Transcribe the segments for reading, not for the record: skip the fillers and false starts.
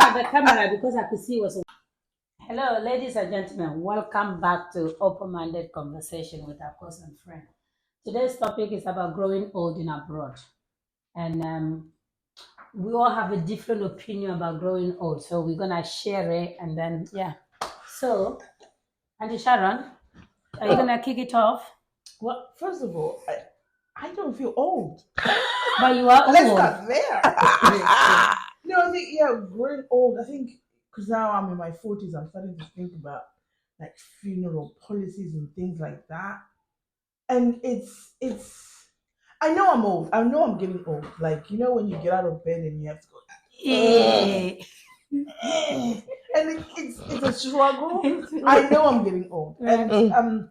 back the camera because I could see was. Hello, ladies and gentlemen. Welcome back to Open Minded Conversation with our cousin friend. Today's topic is about growing old in abroad, and we all have a different opinion about growing old. So we're gonna share it, and then yeah. So, Auntie Sharon, are you gonna kick it off? Well, first of all, I don't feel old. But you are old. Let's start there. No, I think growing old. I think because now I'm in my 40s, I'm starting to think about like funeral policies and things like that. And it's. I know I'm old. I know I'm getting old. Like when you get out of bed and you have to go. Yeah. And it's a struggle. I know I'm getting old, and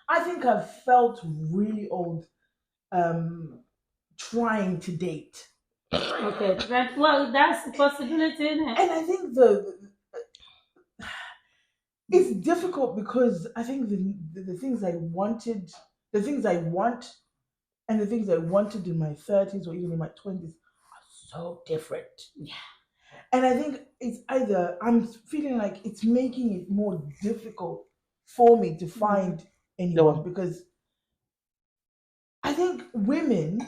I think I've felt really old trying to date. Okay, well, that's a possibility, isn't it? And I think it's difficult because I think the things I wanted, the things I want, and the things I wanted in my 30s or even in my 20s are so different. Yeah. And I think it's either I'm feeling like it's making it more difficult for me to find anyone because I think women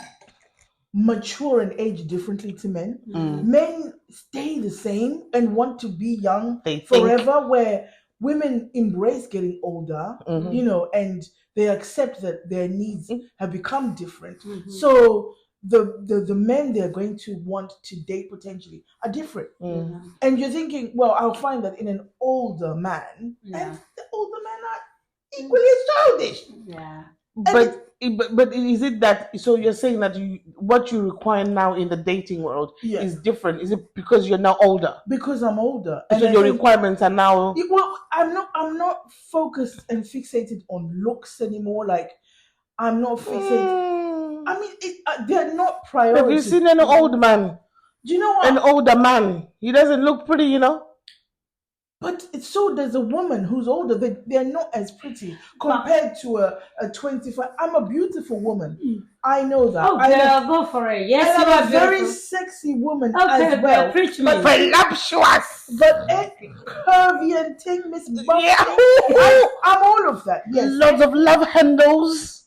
mature and age differently to men. Men stay the same and want to be young forever, where women embrace getting older, and they accept that their needs have become different. So the men they're going to want to date potentially are different. And you're thinking, well, I'll find that in an older man, and the older men are equally childish. Yeah. But is it that, so you're saying that what you require now in the dating world is different? Is it because you're now older? Because I'm older. And so your requirements are now... Well, I'm not focused and fixated on looks anymore. Like, I'm not fixated. I mean, they're not priorities. Have you seen an old man? Do you know what? An older man. He doesn't look pretty, But so does a woman who's older. They're not as pretty compared to a 25. I'm a beautiful woman. I know that. Oh, girl, go for it. Yes, you are a very sexy woman as well. Preach me. But voluptuous. But curvy and thick, Miss Bumpy. I'm all of that. Yes. Lots of love handles.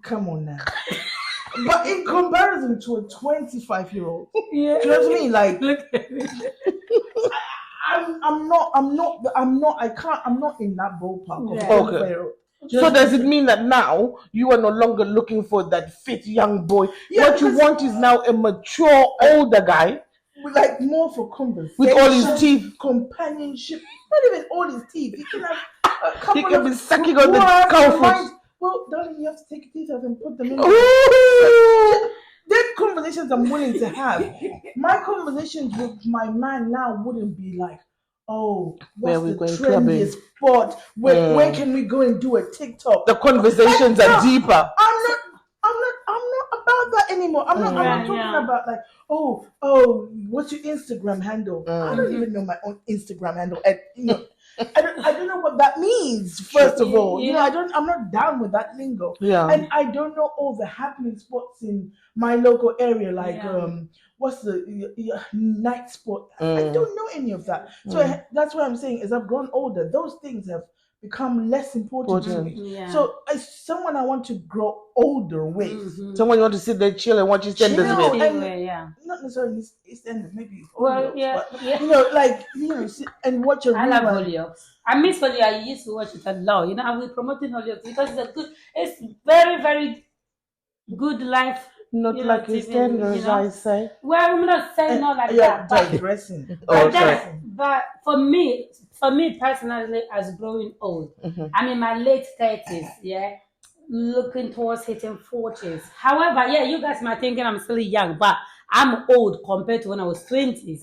Come on now. But in comparison to a 25-year-old, do you know what I mean? Like, I'm not in that ballpark. Okay. So does it mean that now you are no longer looking for that fit young boy? Yeah, what you want is now a mature older guy, like more for conversation, with all his teeth, companionship. Not even all his teeth. He can have a couple. He can be sucking on the cow food. Well, darling, you have to take your teeth out and put them in. They're conversations I'm willing to have. My conversations with my man now wouldn't be like, oh, what's the trendiest spot? Where can we go and do a TikTok? The conversations are deeper. I'm not about that anymore. I'm not talking about like, oh, what's your Instagram handle? I don't even know my own Instagram handle. And, I don't know what that means. First of all, I'm not down with that lingo. Yeah. And I don't know all the happening spots in my local area, like what's the night spot. I don't know any of that. So that's what I'm saying. As I've grown older, those things have become less important to me. Yeah. So as someone I want to grow older with, someone you want to sit there chill and watch EastEnders with. Not necessarily EastEnders, maybe. Well, and watch a I love Hollyoaks. I miss Hollyoaks. I used to watch it a lot. And we're promoting Hollyoaks because it's very, very good life. Not like EastEnders, I say. Well, I'm not saying not like that. Digressing. But for me personally, as growing old, I'm in my late 30s, looking towards hitting 40s. However, you guys might think I'm still young, but I'm old compared to when I was 20s,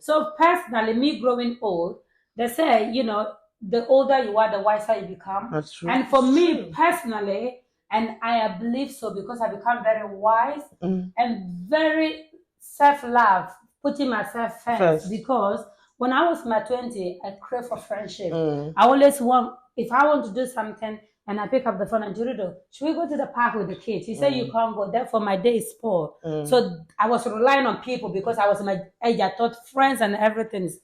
So personally, me growing old, they say, the older you are, the wiser you become. That's true. And for me personally, and I believe so because I become very wise and very self-love, putting myself first. Because when I was in my 20s, I crave for friendship. I always want, if I want to do something And I pick up the phone and Jurido, should we go to the park with the kids? He said, you can't go. Therefore, my day is spoiled. So I was relying on people because I was my age. I thought friends and everything is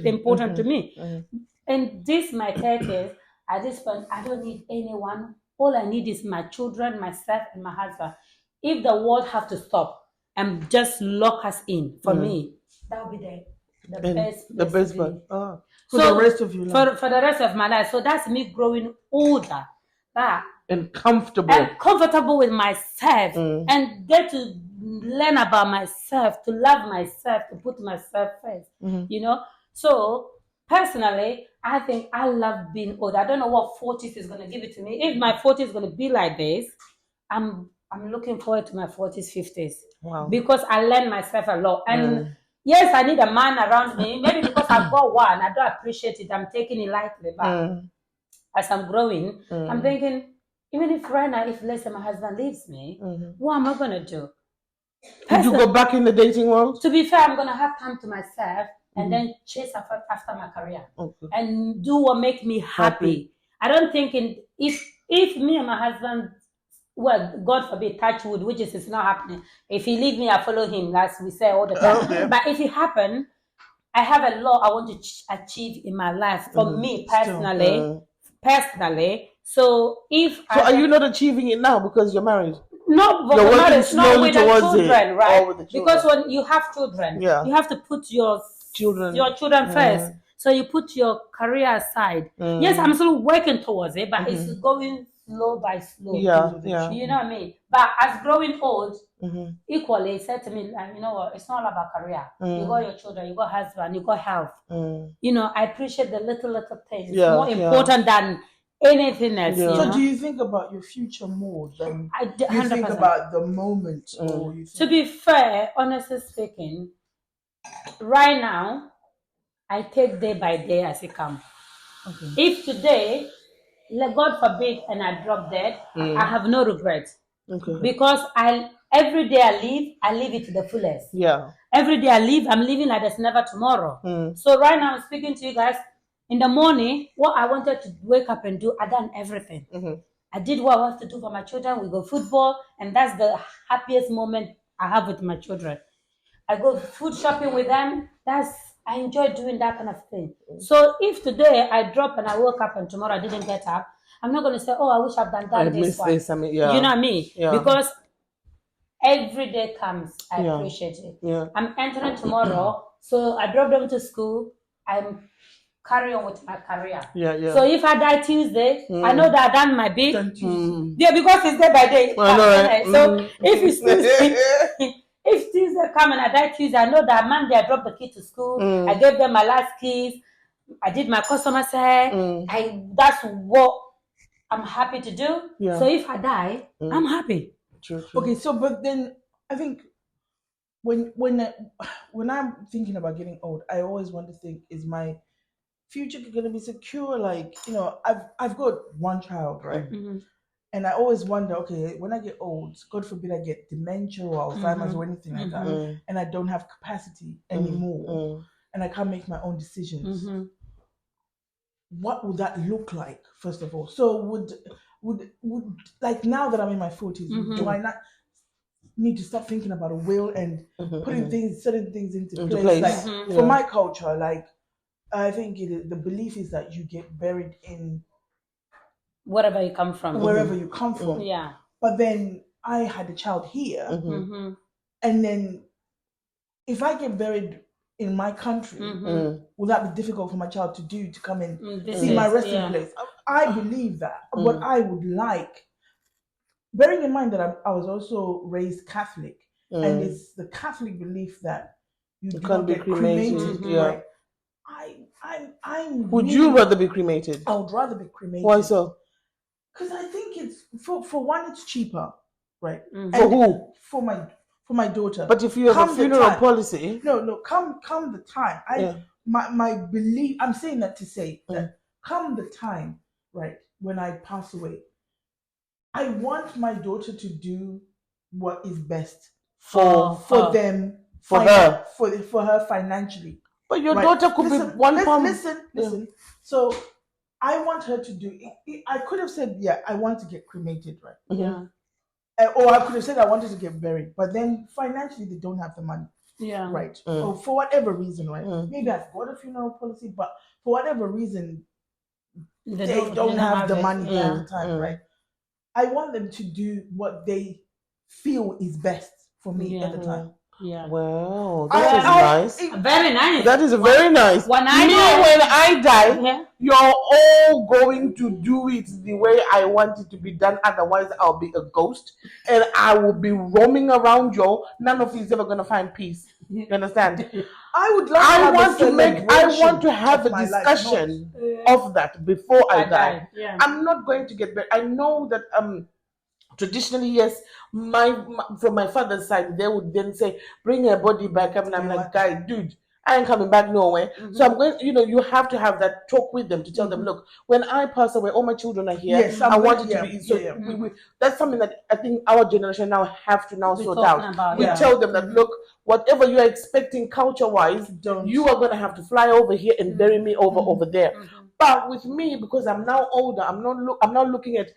important to me. And this, my 30s, at this point, I don't need anyone. All I need is my children, myself, and my husband. If the world have to stop and just lock us in, for me, that would be the best part. For the rest of your life. For the rest of my life. So that's me growing older. And comfortable with myself and get to learn about myself, to love myself, to put myself first. You know? So personally, I think I love being old. I don't know what 40s is going to give it to me. If my 40s is going to be like this, I'm looking forward to my 40s, 50s. Wow. Because I learn myself a lot. And yes, I need a man around me. Maybe because I've got one, I don't appreciate it. I'm taking it lightly. But as I'm growing, I'm thinking, even if right now, if let's say my husband leaves me, what am I going to do? Would you go back in the dating world? To be fair, I'm going to have time to myself and then chase after my career and do what makes me happy. I don't think if me and my husband, well, God forbid, touch wood, which is not happening. If he leave me, I follow him, as we say all the time. But if it happen, I have a lot I want to achieve in my life for me personally. So are you not achieving it now because you're married? No, but you're working slowly with the children, right? With the children. Because when you have children, you have to put your children first. So you put your career aside. Yes, I'm still working towards it, but it's going slow by slow. Yeah. You know what I mean? But as growing old, equally, it said to me, like, you know what, it's not about career. You got your children, you got husband, you got health. You know, I appreciate the little things. It's more important than anything else. You know? So do you think about your future more than you think about the moment? Or you think... To be fair, honestly speaking, right now, I take day by day as it comes. If today, God forbid, and I drop dead, I have no regret. Because every day I live it to the fullest. Every day I'm living like there's never tomorrow. So right now I'm speaking to you guys. In the morning, what I wanted to wake up and do, I done everything. I did what I wanted to do for my children. We go football, and that's the happiest moment I have with my children. I go food shopping with them. I enjoy doing that kind of thing. So if today I drop and I woke up and tomorrow I didn't get up, I'm not going to say, oh, I wish I've done this one. This. I mean, You know what I mean? Because every day comes, I appreciate it. I'm entering tomorrow, so I drop them to school. I'm carry on with my career. So if I die Tuesday, I know that I've done my bit. Because it's day by day. So if it's Tuesday, if Tuesday come and I die Tuesday, I know that Monday I dropped the kid to school. I gave them my last keys. I did my customer hair. That's what I'm happy to do. So if I die, I'm happy. True. Okay, so but then I think when I'm thinking about getting old, I always want to think, is my future going to be secure? Like, you know, I've got one child, right? And I always wonder, okay, when I get old, God forbid I get dementia or Alzheimer's or anything like that, and I don't have capacity anymore, and I can't make my own decisions. What would that look like, first of all? So would like, now that I'm in my 40s, do I not need to start thinking about a will and putting certain things into place? Like, for my culture, like, I think the belief is that you get buried in wherever you come from. But then I had a child here, and then if I get buried in my country, will that be difficult for my child to come and see my resting place? I believe that. What I would like, bearing in mind that I was also raised Catholic, and it's the Catholic belief that you can't get cremated. Right? Would you rather be cremated? I would rather be cremated. Why so? Because I think it's for one, it's cheaper, right? For who? For my daughter. But if you have a funeral policy, come the time. My belief. I'm saying that to say that come the time, right, when I pass away, I want my daughter to do what is best for them, for her financially. But your daughter could be one form. Listen. So I want her to do it. I could have said, yeah, I want to get cremated, right? Yeah. Or I could have said I wanted to get buried, but then financially they don't have the money. Yeah. Right. Or for whatever reason, right? Maybe I've got a funeral policy, but for whatever reason, they don't have the money at the time, right? I want them to do what they feel is best for me at the time. Yeah. Wow, that is nice. Very nice. That is very nice. When I die, you're all going to do it the way I want it to be done. Otherwise, I'll be a ghost and I will be roaming around you. None of you is ever gonna find peace. You understand? I would love. I want to have a discussion of that before I die. Yeah. I'm not going to get back. I know that traditionally, yes, from my father's side, they would then say, bring your body back up. And I'm like, guy, dude, I ain't coming back nowhere. So I'm going, you have to have that talk with them to tell them, look, when I pass away, all my children are here. Yes, I want it to be. So that's something that I think our generation now have to now sort out. We tell them that, look, whatever you're expecting culture-wise, you are going to have to fly over here and bury me over there. But with me, because I'm now older, I'm not looking at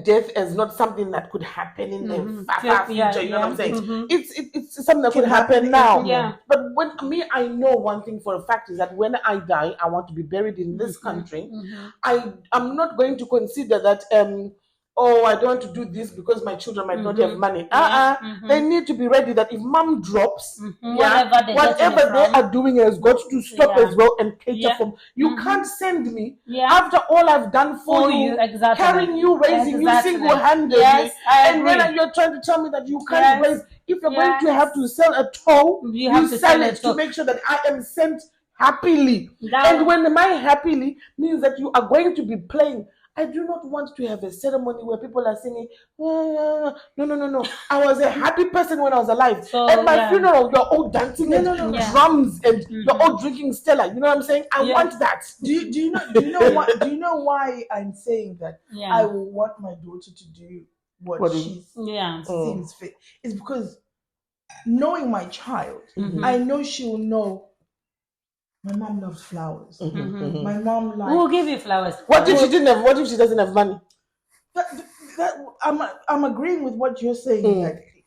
death as not something that could happen in the far future. You know what I'm saying? It's something that could happen now. Yeah. But I know one thing for a fact is that when I die, I want to be buried in this country. I'm not going to consider that. I don't want to do this because my children might not have money. They need to be ready that if mom drops, whatever they are doing has got to stop as well and cater for. You can't send me after all I've done for you, carrying you, raising you single-handedly, and then you're trying to tell me that you can't raise. If you're going to have to sell a toe, you sell it to make sure that I am sent happily. And when my happily means that you are going to be playing. I do not want to have a ceremony where people are singing, no. I was a happy person when I was alive. So, at my funeral, you're all dancing and drums and you're all drinking Stella. You know what I'm saying? I want that. Do you know why I'm saying that? I will want my daughter to do what she seems fit. It's because knowing my child, I know she will know. My mom loves flowers. My mom likes. Who will give you flowers? What if she didn't have? What if she doesn't have money? I'm agreeing with what you're saying. Like,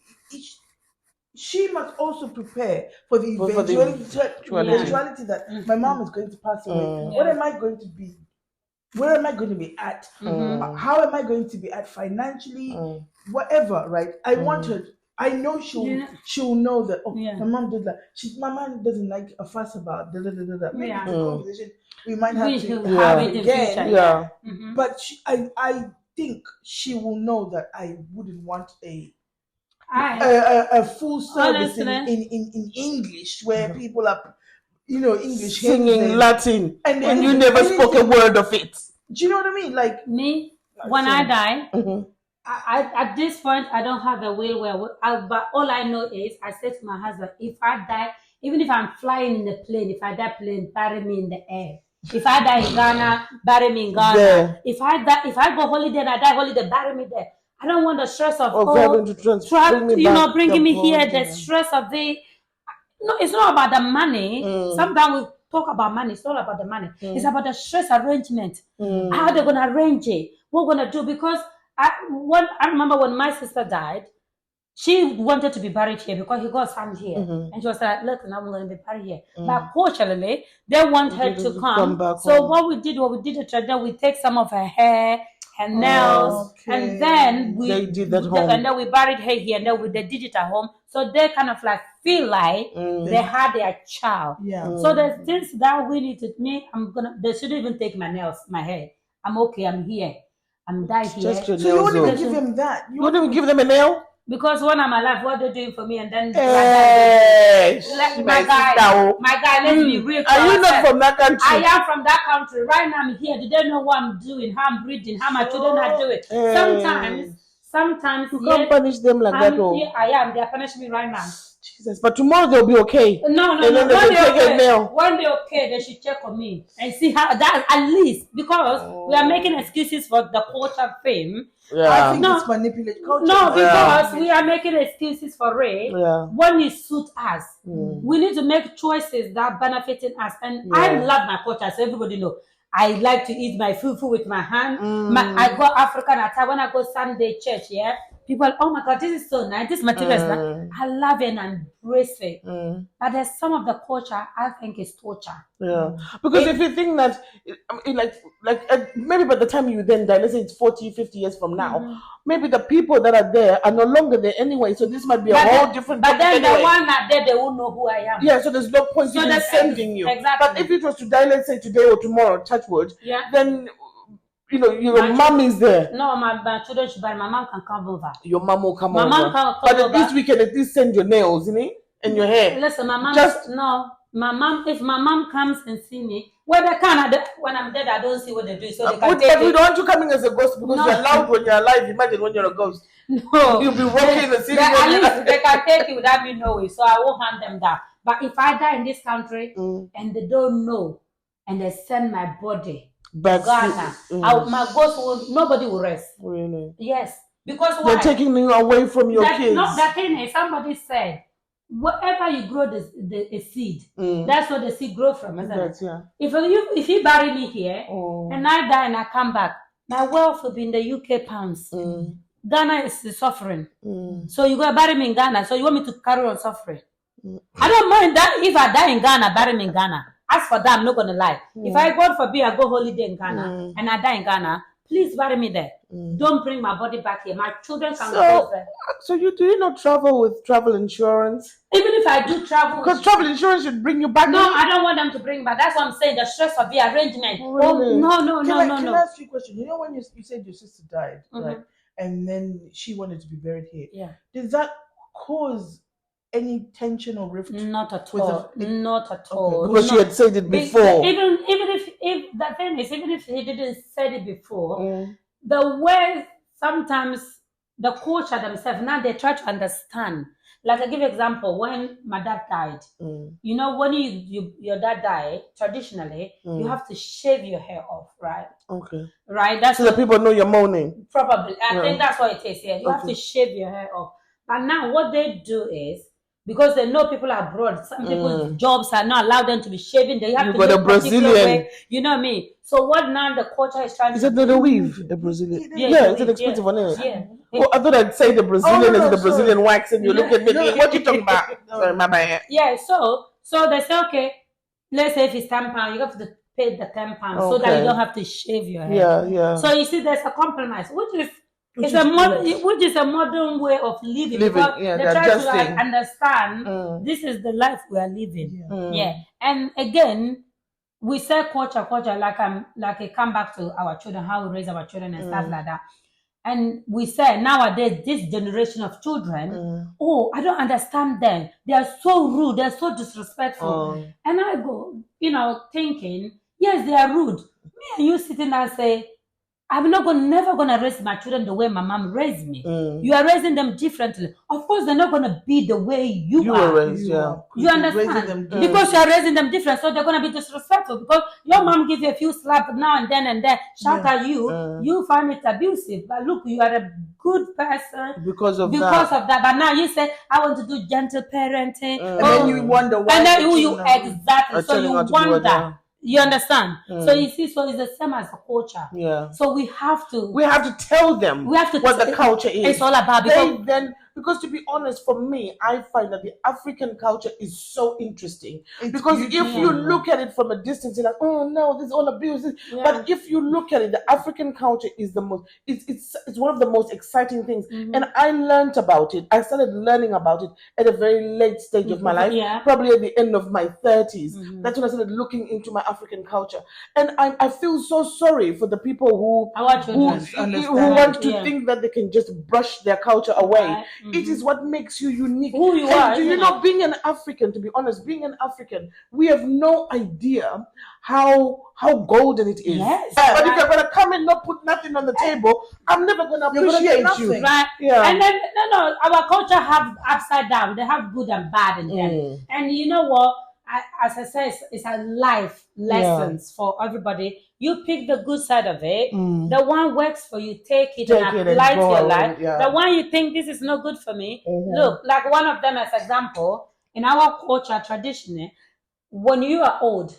she must also prepare for the eventuality that my mom is going to pass away. What am I going to be? Where am I going to be at? How am I going to be at financially? Whatever, right? I want her. I know she'll know that. My mom did that. My mom doesn't like a fuss about da da da da da. Maybe it's a conversation we might have to have again. But I think she will know that I wouldn't want a full service in English where people are, English singing Latin and you never spoke a word of it. Do you know what I mean? Like me, when I die. At this point, I don't have a will but all I know is I said to my husband, if I die, even if I'm flying in the plane, if I die plane, bury me in the air. If I die in Ghana, bury me in Ghana. Yeah. If I go holiday and I die holiday, bury me there. I don't want the stress of having to bringing me here. The stress of it's not about the money. Sometimes we talk about money. It's not about the money. It's about the stress arrangement. How they're gonna arrange it. What we're gonna do because. I remember when my sister died, she wanted to be buried here because he got son here. And she was like, look, now I'm going to be buried here. But fortunately, they want her to come back so home. What we did the tradition, we take some of her hair, her nails, and then they did that home. And then we buried her here, and then they did it at home. So they kind of like feel like they had their child. So there's things that we need to they shouldn't even take my nails, my hair. I'm okay, I'm here. I'm dying here. So you wouldn't even give them that? You wouldn't even give them a nail? Because when I'm alive, what they're doing for me, and then my guy, let's be real. Are you not from that country? I am from that country. Right now I'm here. They don't know what I'm doing, how I'm breathing, how my children are doing. Sometimes you can't punish them like that. I am. They are punishing me right now. Jesus, but tomorrow they'll be okay. No. When they're okay, they should check on me and see how that at least because we are making excuses for the culture fame. I think it's manipulated culture. No, because we are making excuses for it. When it suits us, we need to make choices that benefiting us. And I love my culture, so everybody know. I like to eat my fufu with my hand. I go African attire when I go Sunday church. Yeah, people, oh my God, this is so nice. This material is nice. I love it and embrace it. But there's some of the culture I think is torture. Yeah, because if you think that, maybe by the time you then die, let's say it's 40, 50 years from now, maybe the people that are there are no longer there anyway. So this might be a whole different. But then the one that there, they won't know who I am. Yeah, so there's no point in sending you. Exactly. But if it was to die, let's say today or tomorrow, touch wood, then your mom is there. No, my children should buy. My mom can come over. Your mom will come over. My mom can come over. But this weekend, at least send your nails, and your hair. Listen, my mom my mom. If my mom comes and see me, when I'm dead, I don't see what they do. So they can but we don't want you coming as a ghost because you're loud when you're alive. Imagine when you're a ghost. No, you'll be walking in the city. At least they can take you without me knowing. So I won't hand them down. But if I die in this country and they don't know, and they send my body back to Ghana, my ghost nobody will rest. Really? Yes, because why? They're taking you away from your kids. No, the thing is, somebody said, wherever you grow a seed, that's what the seed grow from, isn't it? Yeah. If you bury me here and I die and I come back, my wealth will be in the UK pounds. Ghana is suffering. So you go bury me in Ghana. So you want me to carry on suffering? I don't mind that if I die in Ghana, bury me in Ghana. As for that, I'm not gonna lie. If I, God forbid, I go holiday in Ghana and I die in Ghana, please bury me there. Don't bring my body back here. My children can go there. So do you not travel with travel insurance? Even if I do travel, because travel insurance should bring you back. No, I don't want them to bring back. That's what I'm saying. The stress of the arrangement. Really? No. Can I ask you a question? You know when you said your sister died, right? And then she wanted to be buried here. Yeah. Does that cause any tension or rift? Not at all. Not at all. Okay. Because she had said it before. Even if the thing is, even if he didn't say it before, the way sometimes the culture themselves now they try to understand. Like I give you example, when my dad died, when your dad died, traditionally you have to shave your hair off, right? Okay. Right. That's so that people know you're mourning. Probably. I think that's what it is. Yeah. You have to shave your hair off. But now what they do is, because they know people are abroad, some people's jobs are not allowed them to be shaving. They have to got a Brazilian way. You know what I mean? So what now the culture is trying to do? Is it the weave? The Brazilian? Yeah, it's an expensive one, isn't it? Yeah. Well, I thought I'd say the Brazilian is the Brazilian wax, and you look at me. What you talking about? Sorry, my bad. Yeah. So they say, okay, let's say if it's £10, you have to pay the £10 so that you don't have to shave your hair. Yeah. So you see, there's a compromise, which is a modern way of living. They try to understand this is the life we are living. Yeah. And again, we say culture like I come back to our children, how we raise our children and stuff like that. And we say nowadays, this generation of children, I don't understand them. They are so rude. They're so disrespectful. And I go, thinking, yes, they are rude. Me and you sitting there and say, I'm never gonna raise my children the way my mom raised me. You are raising them differently. Of course, they're not gonna be the way you are. Were raised, You understand? Because you are raising them different, so they're gonna be disrespectful. Because your mom gives you a few slaps now and then, shout at you. You find it abusive. But look, you are a good person because of that. But now you say, I want to do gentle parenting, and then you wonder why. And then exactly. So you wonder. You understand? So you see, so it's the same as the culture. Yeah. So we have to tell them what the culture is. It's all about because to be honest, for me, I find that the African culture is so interesting. Because if you look at it from a distance, you're like, oh no, this is all abuse. But if you look at it, the African culture is the most. It's one of the most exciting things. And I learned about it. I started learning about it at a very late stage of my life, probably at the end of my 30s. That's when I started looking into my African culture, and I feel so sorry for the people who want to think that they can just brush their culture away. It is what makes you unique. Who you are. Do you know, being an African, to be honest, being an African, we have no idea how golden it is. Yes. But if you're gonna come and not put nothing on the table, I'm never gonna appreciate you. Right. Yeah. And then our culture have upside down. They have good and bad in them. And you know what? As I said, it's a life lessons for everybody. You pick the good side of it. The one works for you, take it and apply to your life. The one you think this is not good for me, look, like one of them as example, in our culture traditionally, when you are old,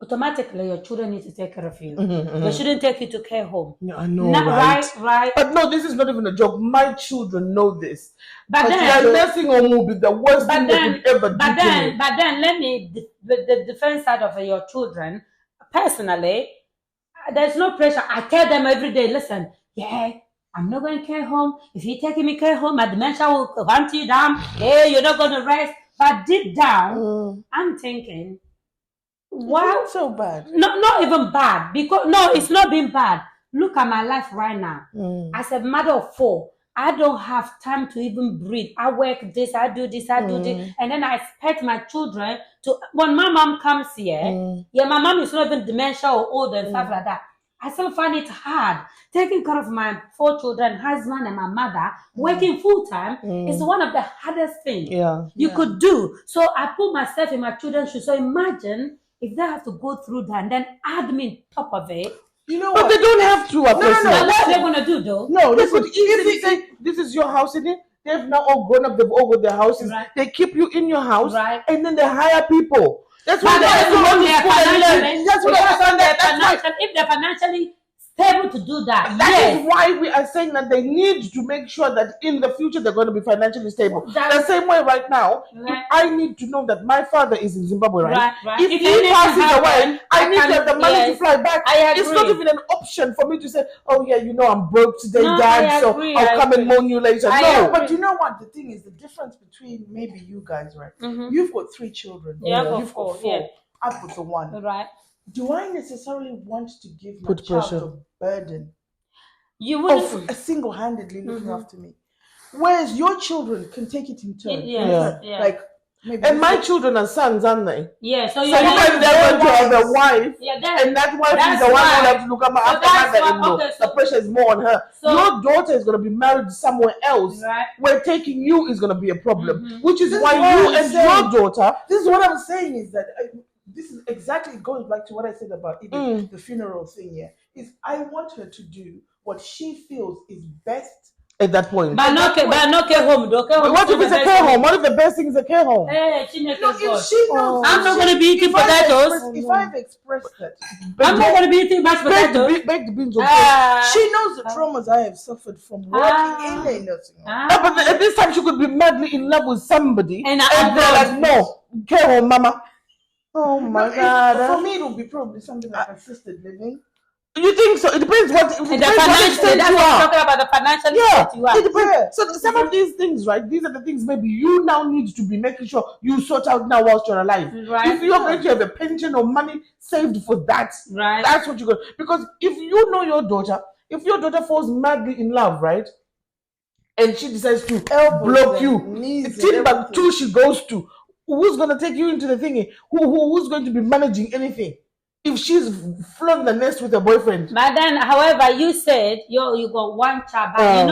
automatically your children need to take care of you. They shouldn't take you to care home. Yeah, I know, right? But no, this is not even a joke. My children know this. But then, nursing home will be the worst thing they could ever do to me. But then, let me, the defense side of your children, personally, there's no pressure. I tell them every day, listen, I'm not going to care home. If you're taking me care home, my dementia will hunt you down. Hey, you're not going to rest. But deep down, I'm thinking, why so bad? No, not even bad. Because no, it's not been bad. Look at my life right now. As a mother of 4, I don't have time to even breathe. I work this, I do this, and then I expect my children to. When my mom comes here, my mom is not even dementia or old and stuff like that. I still find it hard taking care of my 4 children, husband, and my mother. Working full time is one of the hardest things you could do. So I put myself in my children's shoes. So imagine if they have to go through that and then add me on top of it. You know but what? They don't have to. No. What are they going to do, though? No, they could easily say, this is your house, isn't it? They've now all grown up. They've all got their houses. Right. They keep you in your house, and then they hire people. That's why if they're financially stable to do that. That is why we are saying that they need to make sure that in the future they're going to be financially stable. The same way right now, I need to know that my father is in Zimbabwe, right? If he passes away, I need to have the money to fly back. It's not even an option for me to say, oh yeah, I'm broke today, Dad, so I'll come and mourn you later. No. But you know what? The thing is, the difference between maybe you guys, right? You've got 3 children. You've got 4. I've got the 1. Right. Do I necessarily want to give my child a burden? You wouldn't of single-handedly looking after me. Whereas your children can take it in turn. Like maybe and my children are sons, aren't they? Yeah. So sometimes they're going to have a wife, and that wife is the one who has to look after mother-in-law. The pressure is more on her. So, your daughter is going to be married somewhere else, where taking you is going to be a problem. Which is why you and your daughter. This is what I'm saying is that. This is exactly going back to what I said about even the funeral thing here. Is I want her to do what she feels is best at that point. But not care home. What if it's a care home? What if the best thing is a care home? Hey, if she knows, I'm not going to be eating potatoes. If I've expressed that, I'm not going to be eating mashed potatoes. Baked beans. She knows the traumas I have suffered from working in a nursing home. But at this time, she could be madly in love with somebody, and they're like, no, care home, mama. Oh my God! For me, it would be probably something like assisted living. You think so? It depends what talking about the financial state you are. It depends. So some of these things, right? These are the things maybe you now need to be making sure you sort out now whilst you're alive. Right. If you're going to have a pension or money saved for that, that's what you got. Because if you know your daughter, if your daughter falls madly in love, right, and she decides to block you, Timbuktu she goes to. Who's going to take you into the thingy? Who's going to be managing anything? If she's flown the nest with her boyfriend. But then, however, you said you got 1 child. But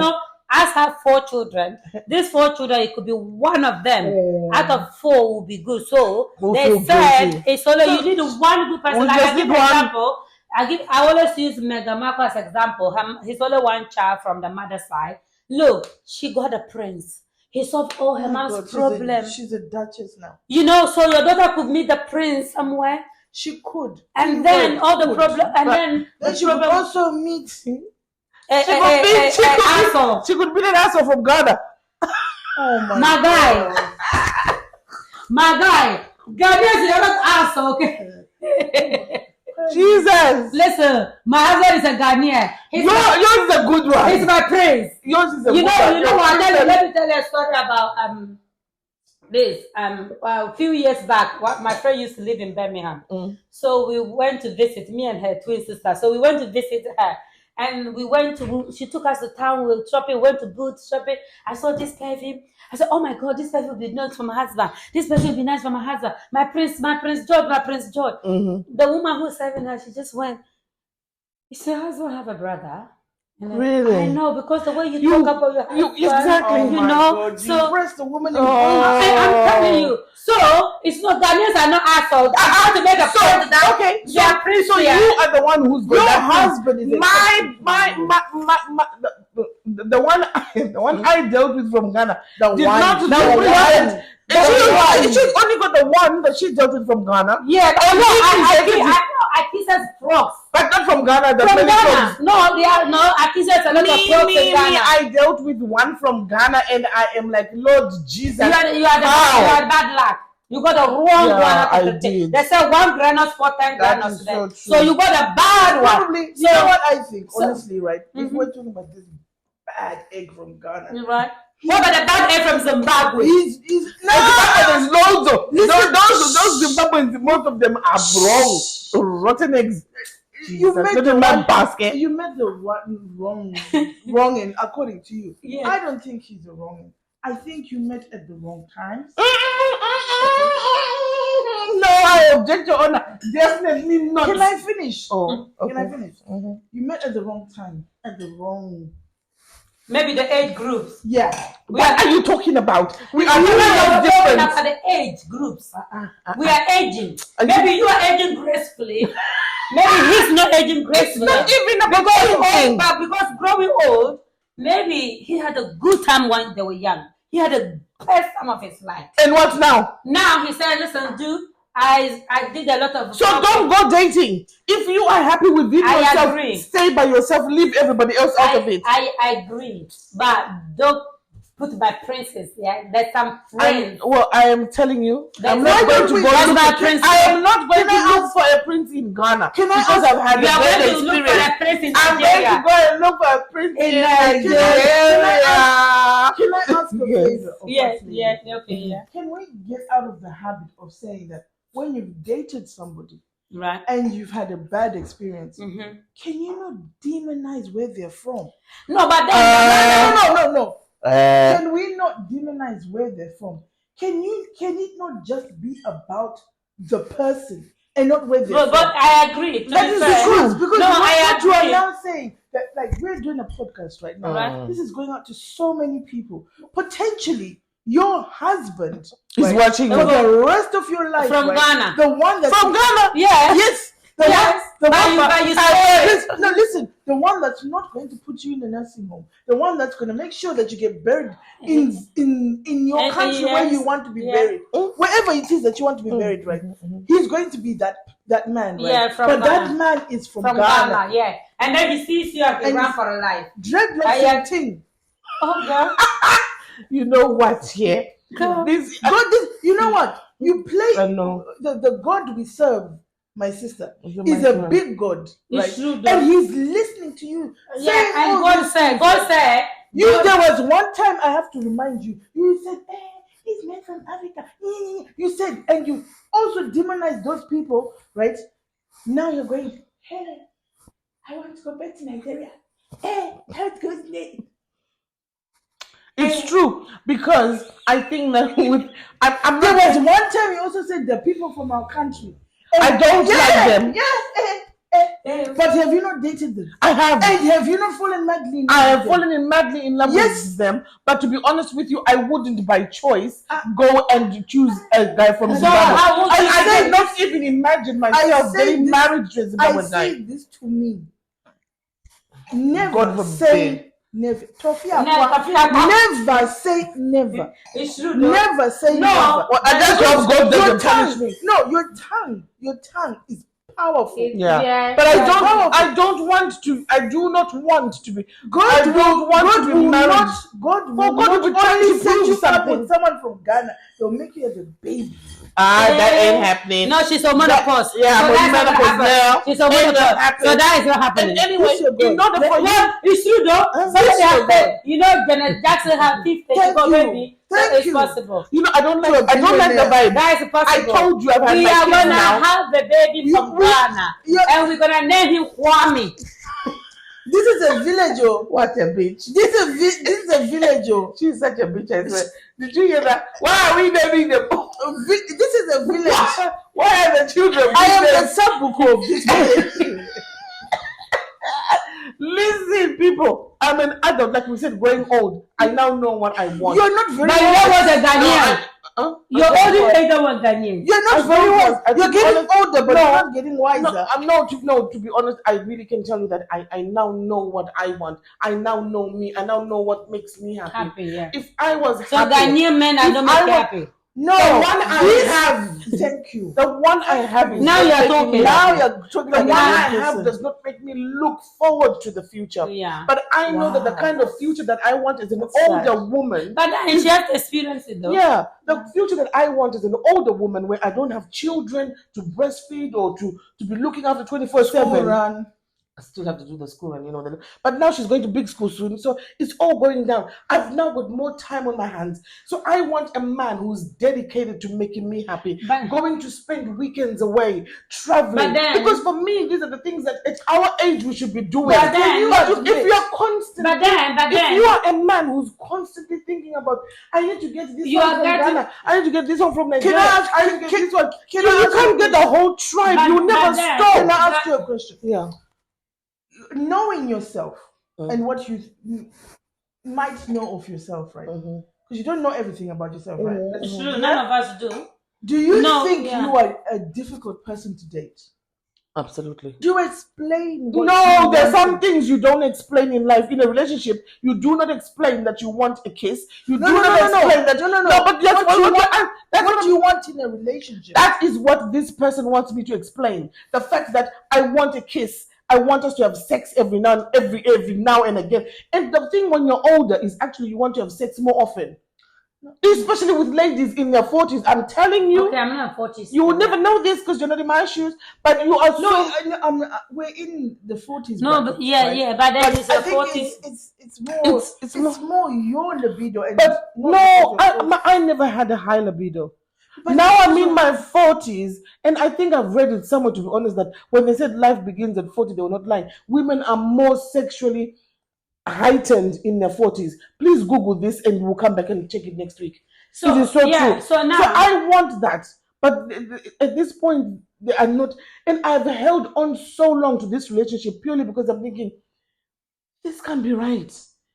as I have 4 children, these 4 children, it could be one of them. Out of 4 will be good. So they said it's only you need 1 good person. Like I give example. I always use Mega Marco as example. He's only 1 child from the mother's side. Look, she got a prince. He solved all her mom's problems. She's a duchess now. So your daughter could meet the prince somewhere. She could. And then all the problem, and then she would also meet she could be an asshole from Ghana. Oh my God. My guy. Ghanaians are not asshole, okay? Jesus. Listen, my husband is a Ghanaian. Yours is a good one. He's my prince. Yours is a good one. You know what? Let me tell you a story about this. A few years back, my friend used to live in Birmingham. So we went to visit, me and her twin sister. So we went to visit her. And she took us to town, we were shopping, went to Boots shopping. I saw this perfume. I said, oh my God, this perfume will be nice for my husband. This perfume will be nice for my husband. My Prince George. The woman who was serving her, she just went, you say, your husband have a brother? Really? I know, because the way you talk about your husband, exactly. Oh you my know. God, so you impress the woman. I'm telling you. So it's not Ghanaians are not assholes. I have to make a point that okay. So you are the one who's your husband is the one I dealt with from Ghana. She only got the one that she dealt with from Ghana. Yeah, but I Akisa's frogs. But not from Ghana. From Ghana. No, they are no Akisa's a lot of frogs in Ghana. I dealt with one from Ghana, and I am like, Lord Jesus. You had bad luck. You got a wrong one. I did. They said 1 granos for 10 granos. So you got a bad one. Probably. You know what I think? Honestly, right? If we're talking about this bad egg from Ghana, you're right. What about the bad egg from Zimbabwe? There's loads of those Zimbabweans. Most of them are wrong, rotten eggs. You met the wrong, and according to you, I don't think he's the wrong. I think you met at the wrong times. No, I object, Your Honor. Definitely not. Can I finish? Oh, okay. Can I finish? Mm-hmm. You met at the wrong time, at the wrong. Maybe the age groups. Yeah. What are you talking about? We are different. After the age groups. We are aging. Maybe you are aging gracefully. Maybe he's not aging gracefully. Not even about but because growing old, maybe he had a good time when they were young. He had a best time of his life. And what now? Now he said, listen, dude, I did a lot of... So don't go dating. If you are happy with it yourself, agree. Stay by yourself, leave everybody else out of it. I agree. But don't put my princess, yeah? There's some friends. I am telling you, I'm not going to go look for a prince. I am not going to look for a prince in Ghana. Because I've had a bad experience. I'm going to go and look for a prince in Nigeria. Can I ask a favor? Yeah. Can we get out of the habit of saying that when you've dated somebody, right, and you've had a bad experience, can you not demonize where they're from? No, but then no. Can we not demonize where they're from? Can it not just be about the person and not where they're from? But I agree. That is the truth. Because I agree. You are now saying that, like, we're doing a podcast right now. Right. This is going out to so many people. Potentially, your husband is watching for the rest of your life. From Ghana. The one that's from Ghana. Yeah. Yes. Listen, the one that's not going to put you in a nursing home, the one that's going to make sure that you get buried in your country where you want to be buried, wherever it is that you want to be buried, right? He's going to be that man, right? Yeah, but Ghana. That man is from Ghana. Yeah, and then he sees you and he run for a life. Dreadlocks thing. Oh God. You know what? Yeah. This, you know what? You play the God we serve. My sister is a big God, right? And he's listening to you. Yeah, and God said, there was one time I have to remind you. You said, he's men from Africa. You said, and you also demonized those people, right? Now you're going, hey, I want to go back to Nigeria. Hey, how goes it? It's true, because I think that there was one time you also said the people from our country. I don't like them. Yes. But have you not dated them? I have. And have you not fallen madly in love? I have fallen madly in love with them. But to be honest with you, I wouldn't by choice go and choose a guy from Zimbabwe. I cannot even imagine myself getting married to a Zimbabwean guy. I say this to me. Never say never. Never say never. It's true. Never say never. That's what God doesn't punish me. No, your tongue is powerful. But I don't want to. I do not want to be. God will not only set you up with someone from Ghana. They'll make you as a baby. That ain't happening. No, she's a menopause. Yeah, so I'm menopause now. She's a menopause. So that is not happening. And anyway, in order for you, it's true though. Somebody has said, Janet Jackson had 50 baby. It's possible. I don't like the vibe. That is possible. I told you I've had we my are kids gonna now. have the baby from Ghana, and we're gonna name him Kwame. This is a village, What a bitch. This is a village, She's such a bitch, I swear. Did you hear that? Why are we naming them? This is a village. Why are the children? I am the sub-book of this village. Listen, people. I'm an adult, like we said, growing old. I now know what I want. You're not very old. But was a Ghanaian. You're older than the one Ghanaian. You're not very old. You're getting older, but you're not getting wiser. To be honest, I really can tell you that I now know what I want. I now know me. I now know what makes me happy. Yeah. If I was so happy. Ghanaian men are not happy. No, the one I have. Thank you. The one I have is Now you're talking. Now you're talking. The like one a I real have person. does not make me look forward to the future. Yeah. But I know that the Wow. kind of future that I want is an That's older sad. woman. But then she has to experience it though. Yeah, the future that I want is an older woman where I don't have children to breastfeed or to be looking after 24/7. Run. I still have to do the school and but now she's going to big school soon, so it's all going down. I've now got more time on my hands, so I want a man who's dedicated to making me happy, going to spend weekends away, traveling. Because for me, these are the things that at our age we should be doing. But then, if you are constantly, if you are a man who's constantly thinking about, I need to get this one from Ghana, I need to get this one from Nigeria, I need to get this one. You can't get the whole tribe. You never stop. Can I ask you a question? Yeah. Knowing yourself and what you might know of yourself, right? Because you don't know everything about yourself, right? It's true. None of us do. Do you think you are a difficult person to date? Absolutely. Do you explain? No, there's some things you don't explain in life. In a relationship, you do not explain that you want a kiss. You do not explain that. No. But that's what you want in a relationship. That is what this person wants me to explain. The fact that I want a kiss. I want us to have sex every now and again. And the thing when you're older is actually you want to have sex more often. Especially with ladies in their 40s. I'm telling you. Okay, I'm not 40s. You will never know this because you're not in my shoes. But you are we're in the 40s. No, but but then it's I the think 40s. it's more your libido. But no, I never had a high libido. But now I'm in my 40s, and I think I've read it somewhere, to be honest, that when they said life begins at 40, they were not lying. Women are more sexually heightened in their 40s. Please Google this, and we'll come back and check it next week. So it is so true. So I want that, but at this point, they are not. And I've held on so long to this relationship purely because I'm thinking, this can't be right.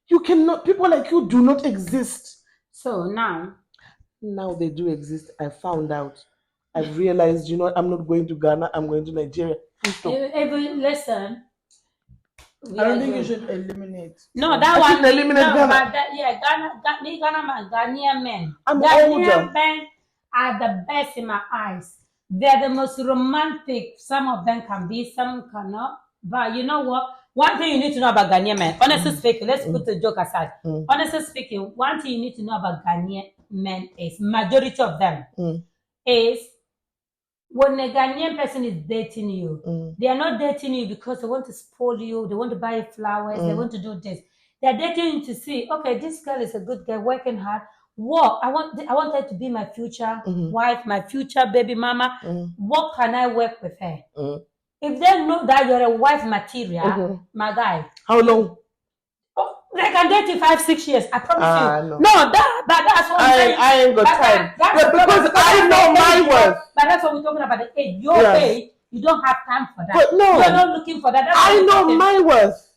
You cannot. People like you do not exist. So now they do exist. I found out. I've realized, I'm not going to Ghana. I'm going to Nigeria. Listen. I don't think you should eliminate. No, that one. Eliminate Ghana. Ghanaian men. I'm Ghanaian older. men are the best in my eyes. They're the most romantic. Some of them can be, some cannot. But you know what? One thing you need to know about Ghanaian men, honestly speaking, let's put the joke aside. Honestly speaking, one thing you need to know about Ghanaian men is majority of them is when a Ghanaian person is dating you, they are not dating you because they want to spoil you, they want to buy you flowers, they want to do this. They are dating you to see, okay, this girl is a good girl, working hard. What I want her to be my future wife, my future baby mama. What can I work with her? If they know that you're a wife material, my guy. How long? Oh, they can date you 5-6 years. I promise you. No, that's what I'm saying. I ain't got time. Because I know my worth. But that's what we're talking about. The age. Your age, you don't have time for that. But no, you're not looking for that. I know my worth.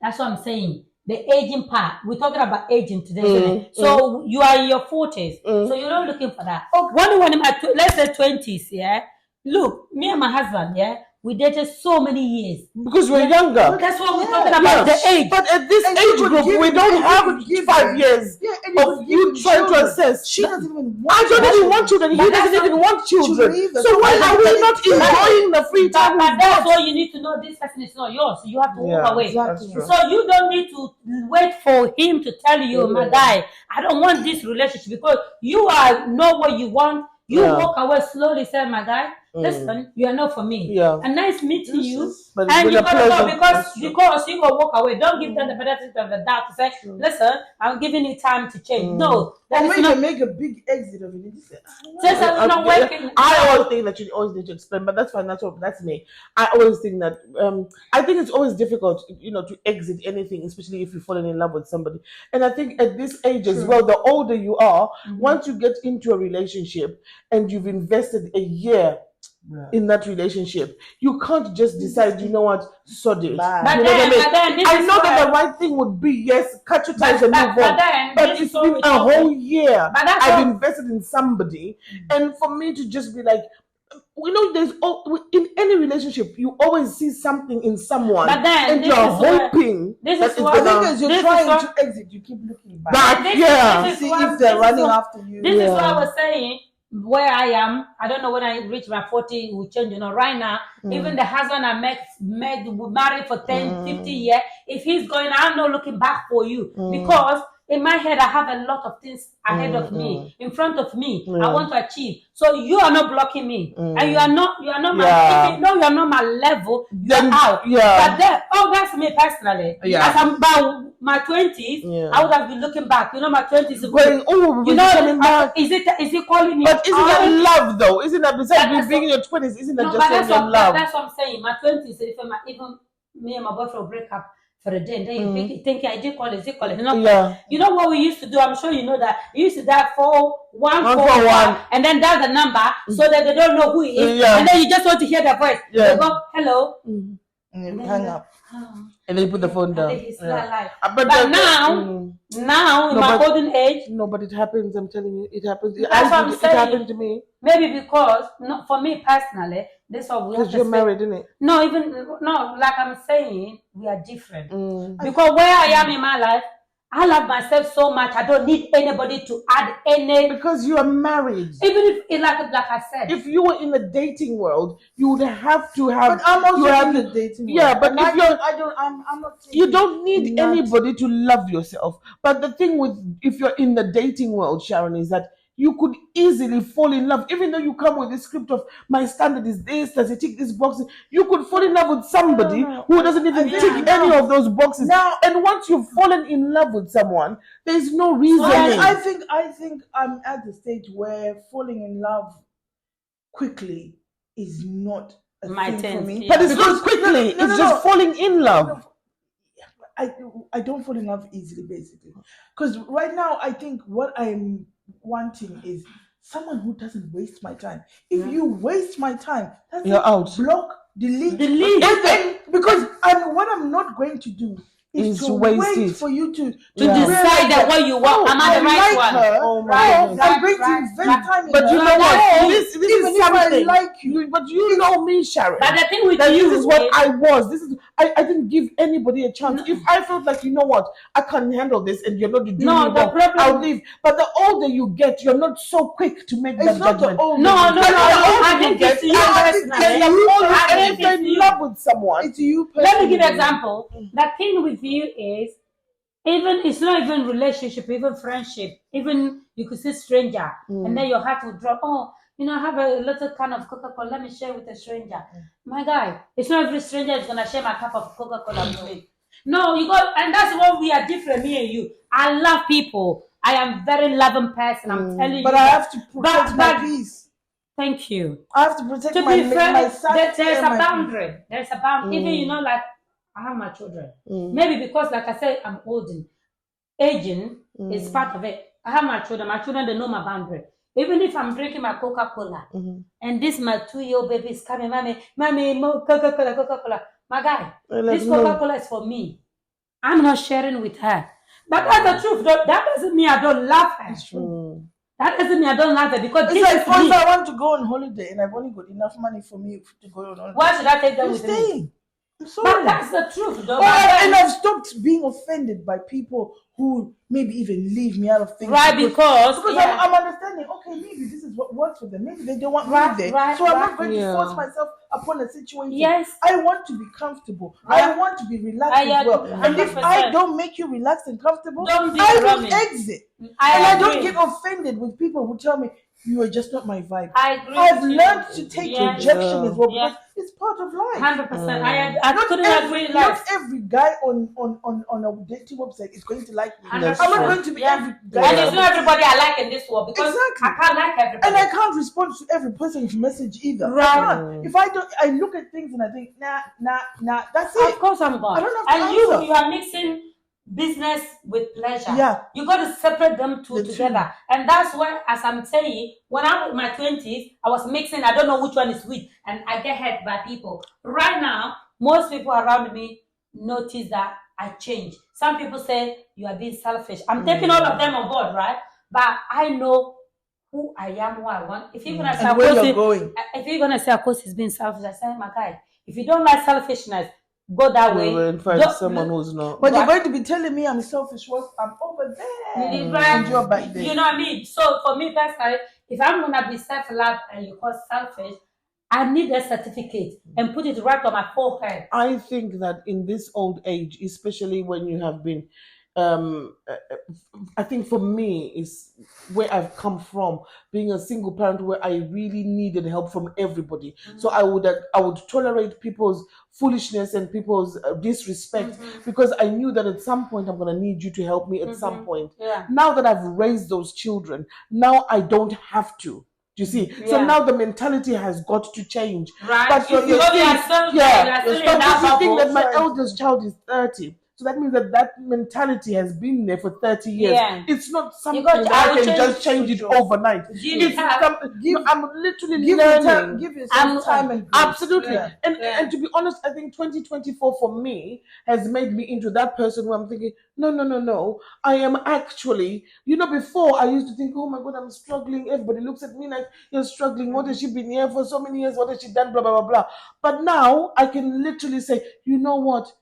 That's what I'm saying. The aging part. We're talking about aging today. So you are in your 40s. So you're not looking for that. When in my let's say 20s, yeah. Look, me and my husband, yeah. We dated so many years. Because we're younger. That's what we're talking about, the age. But at this age group, we don't have 5 years of you trying to assess. She doesn't even want I don't even want children. He doesn't even want children. So why are we not enjoying the free time? But that's all you need to know. This person is not yours. So you have to walk away. Exactly. So you don't need to wait for him to tell you, my guy, I don't want this relationship, because you know what you want. You walk away slowly, say, my guy, listen, you are not for me. Yeah. And nice meeting you. But And you gotta go because you go walk away. Don't give them the benefit of the doubt to say, listen, I'm giving you time to change. No. Or maybe make a big exit of it. It's not working. I always think that you always need to explain, but that's fine. That's me. I always think that I think it's always difficult, to exit anything, especially if you've fallen in love with somebody. And I think at this age as well, the older you are, once you get into a relationship and you've invested a year in that relationship, you can't just decide, you know what, sod it. But then I know that the right thing would be, yes, cut your ties and move on. But it's been a whole year I've invested in somebody, and for me to just be like, We know in any relationship you always see something in someone, but then and you're hoping that it's gonna. As you're trying to exit, you keep looking back. This see if they're running after you. This is what I was saying. Where I am, I don't know when I reach my 40, it will change. Right now, even the husband I married for 10, 50 years, if he's going, I'm not looking back for you because in my head, I have a lot of things ahead of me, in front of me. I want to achieve. So you are not blocking me, and you are not my. If you know you are not my level, you're out. But then, that's me personally. As I'm about my 20s, I would have been looking back. My 20s. Is it calling me? But isn't that love though? Isn't that besides being in your 20s? Isn't that just love? That's what I'm saying. My 20s, even me and my boyfriend break up for a day, and then you think I did call it. You know what we used to do? I'm sure you know that. We used to dial 411, and then dial the number so that they don't know who it is, and then you just want to hear the voice. They go, hello, and then hang up, and then you put the phone down. But now, in my golden age, but it happens. I'm telling you, it happens. That's what I'm saying. It happened to me. Maybe because, for me personally, this what we have to say. Because you're married, isn't it? No, like I'm saying, we are different. Because where I am in my life, I love myself so much. I don't need anybody to add any. Because you are married. Even if, like I said, if you were in the dating world, you would have to have. But I'm also in the dating world. Yeah, but if you're, I'm not. You don't need anybody to love yourself. But the thing with if you're in the dating world, Sharon, is that you could easily fall in love, even though you come with the script of my standard is this, does it tick this box? You could fall in love with somebody who doesn't even tick any of those boxes. And once you've fallen in love with someone, there's no reason. I think I'm at the stage where falling in love quickly is not a thing for me. But it's not quickly. It's just falling in love. I don't fall in love easily, basically, because right now I think what I'm wanting is someone who doesn't waste my time. If you waste my time, you're out. Block, delete. Because what I'm not going to do is to wait for you to decide that what you want. Am I the right one? I'm going to invest time. But you know what? This is something. I like you, but you know me, Sharon. But the thing with you, this is what I was. I didn't give anybody a chance. If I felt like, you know what, I can't handle this, and you're not doing I'll leave. But the older you get, you're not so quick to make that judgment. I think it's you personally. If you're in love with someone, it's you. Let me give an example. The thing with you is, it's not even relationship, even friendship, even you could see stranger, and then your heart will drop. I have a little can of Coca-Cola. Let me share with a stranger. My guy, it's not every stranger is gonna share my cup of Coca-Cola with me. No, and that's what we are different, me and you. I love people. I am very loving person. I'm telling you. But I have to protect my peace. Thank you. I have to protect my sanity. There's a boundary. There's a boundary. Even like I have my children. Maybe because, like I said, I'm old. Aging is part of it. I have my children. My children, they know my boundary. Even if I'm drinking my Coca-Cola, and this my 2-year-old baby is coming, mommy, Coca-Cola. My guy, this Coca-Cola is for me. I'm not sharing with her. But that's the truth. That doesn't mean I don't love her. It's true. That doesn't mean I don't love her, because it's like if I want to go on holiday and I've only got enough money for me to go on holiday. Why should I take them with me? I'm sorry. But that's the truth, though. And I've stopped being offended by people who maybe even leave me out of things. Right, because I'm understanding, okay, maybe this is what works for them. Maybe they don't want me there. So I'm not going to force myself upon a situation. Yes. I want to be comfortable. I want to be relaxed as well. And if I don't make you relaxed and comfortable, I will exit. I don't get offended with people who tell me, you are just not my vibe. I agree. I've learned to take rejection as well, because it's part of life. 100%. I couldn't agree less. Not every guy on a dating website is going to like me. I'm not going to be every guy. And it's not everybody I like in this world, because I can't like everybody. And I can't respond to every person's message either. Right. If I look at things and I think, nah, that's it. Of course I'm gone. I don't have to And you are mixing business with pleasure. Yeah. You got to separate them two together. And that's why, as I'm saying, when I'm in my 20s, I was mixing, I don't know which one is which, and I get hurt by people. Right now, most people around me notice that I change. Some people say, you are being selfish. I'm taking all of them on board, right? But I know who I am, who I want. If even as I'm posting, if you're gonna say, of course, he's being selfish, I say, my guy, if you don't like selfishness, go that way. And find someone who's not. But you're going to be telling me I'm selfish. I'm over there. Right. And you're back there. You know what I mean? So for me personally, if I'm gonna be self-love and you call selfish, I need a certificate and put it right on my forehead. I think that in this old age, especially when you have been, I think for me is where I've come from, being a single parent, where I really needed help from everybody. So I would tolerate people's foolishness and people's disrespect, because I knew that at some point I'm gonna need you to help me at some point. Now that I've raised those children, now I don't have to. You see, so now the mentality has got to change. Right. But you think that my eldest child is 30. So that means that mentality has been there for 30 years. Yeah. It's not something that I can just change it overnight. I'm literally learning. Give yourself time and grace. Absolutely. Yeah. And to be honest, I think 2024 for me has made me into that person where I'm thinking, no. I am actually, before I used to think, oh my God, I'm struggling. Everybody looks at me like, you're struggling. What has she been here for so many years? What has she done? Blah, blah, blah, blah. But now I can literally say, you know what?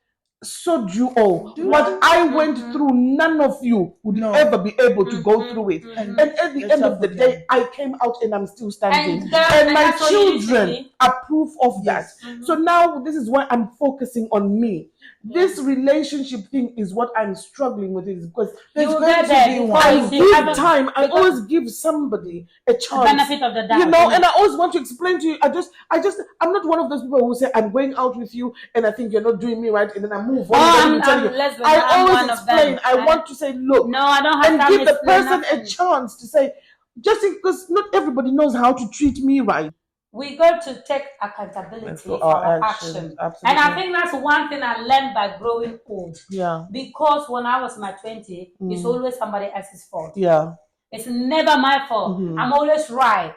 So do you all. What I went through, none of you would ever be able to go through it. And at the end of the day, I came out and I'm still standing. And my children are proof of that. So now this is why I'm focusing on me. This relationship thing is what I'm struggling with, is because there's going to be one. I always give somebody a chance. Benefit of the doubt. And I always want to explain to you, I'm not one of those people who say, I'm going out with you and I think you're not doing me right, and then I move on. I always explain. I want to say, look, no, I don't have and give the person a chance to say, just because not everybody knows how to treat me right. We got to take accountability for our actions. And I think that's one thing I learned by growing old. Yeah. Because when I was in my 20s, it's always somebody else's fault. Yeah. It's never my fault. I'm always right.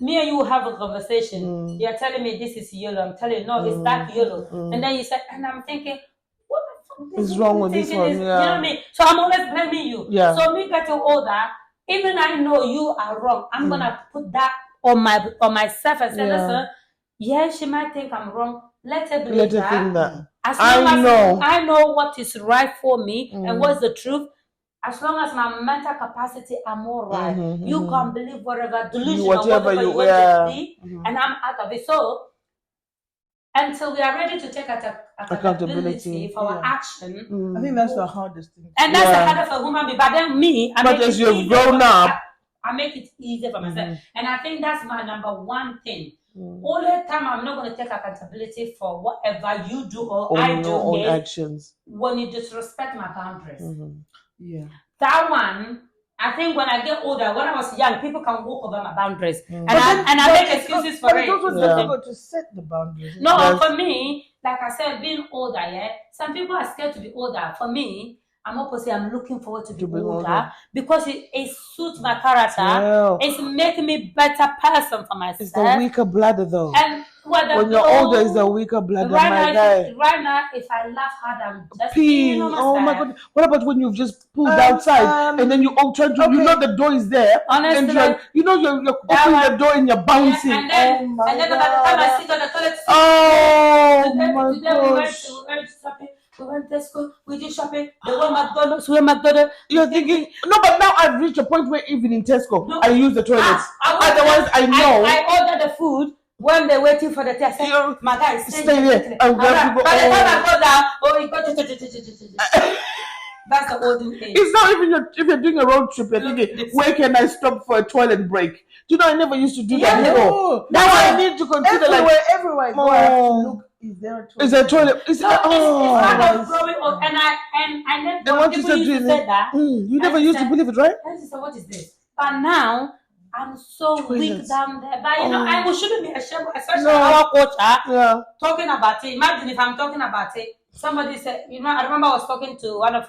Me and you have a conversation. You're telling me this is yellow. I'm telling you, no, it's dark yellow. And then you say, and I'm thinking, what the fuck is wrong with this one? You know what I mean? So I'm always blaming you. Yeah. So me getting older, even I know you are wrong, I'm going to put that on myself and say, listen, she might think I'm wrong. Let her believe that. As long as I know what is right for me and what's the truth. As long as my mental capacity are more right, you can believe whatever delusion or whatever you want to see, and I'm out of it. So until we are ready to take accountability for our action, I think that's the hardest thing. And that's the hardest for human being. But then as you've grown up, I make it easier for myself. And I think that's my number one thing. All the time, I'm not going to take accountability for whatever you do or I do. Own actions. When you disrespect my boundaries. Yeah. That one, I think when I get older, when I was young, people can walk over my boundaries. And I make excuses for it. It's also difficult to set the boundaries. No, for me, like I said, being older, some people are scared to be older. For me, I'm opposite. I'm looking forward to be older because it suits my character. Yeah. It's making me better person for myself. It's the weaker blood though. And when you're older, it's the weaker blood. Right now, if I laugh hard, I'm just peeing. Oh my God! What about when you've just pulled outside and then you all try to? You know the door is there. Honestly, and you're opening the door and you're bouncing. And then by the time I sit on the toilet. Oh my gosh! We went to school, we did shopping, they went McDonald's, we went McDonald's. You're thinking, no, but now I've reached a point where even in Tesco, I use the toilets. Otherwise, I know. I order the food when they're waiting for the test. My guy, stay there. By the time I go down, he got That's the olden age. It's not even if you're doing a road trip, you're thinking, where can I stop for a toilet break? Do you know, I never used to do that before. Now I need to consider everywhere. Look, is there a toilet? Is there a toilet? It's part of growing up, and I never people used to say that. You never used to believe it, right? I used to say, what is this? But now I'm so weak down there. But I shouldn't be ashamed, especially our culture talking about it. Imagine if I'm talking about it. Somebody said, I remember I was talking to one of